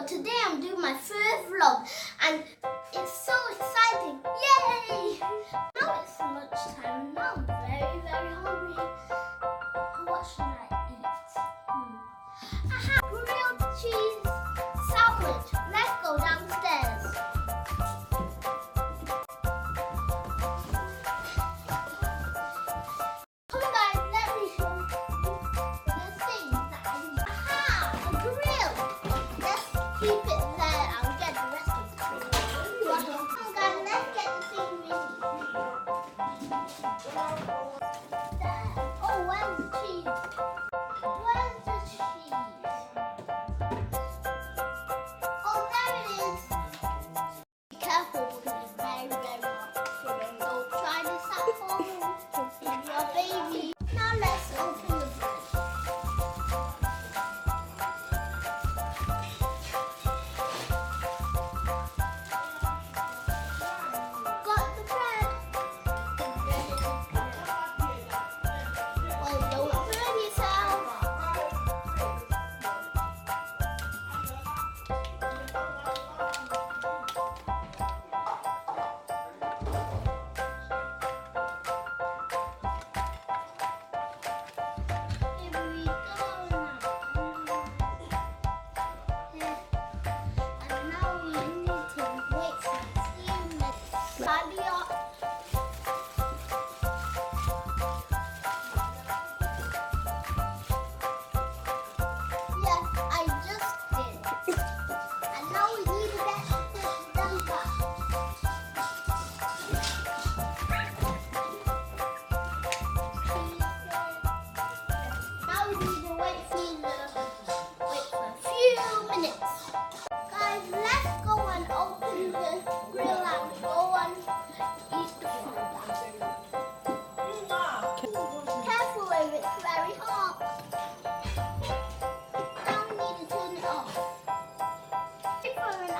So today I'm doing my first vlog and it's so exciting. Yay! Now it's lunchtime. Now I'm very, very hungry. What should I eat? I have grilled cheese sandwich. Let's go downstairs. Come on guys, let me show you the things that I need. Aha! A grill! Let's keep it there. I'll get the rest of the food. Come on guys, let's get the thing ready. There. Oh, where's the cheese? Where's the cheese? Oh, there it is. Be careful because it's very, very hot. So don't try this at home. With your baby. Now let's open the bread. Got the bread. Oh, don't burn yourself. Here we go now. And now we need to wait for a few minutes. Hurry up. Yes, I just did. And now we need to get this done back. Now we need to wait for a few minutes. Guys, let's go and open the grill and go and eat the food. Careful with it's very hot. Now we need to turn it off. Wait for an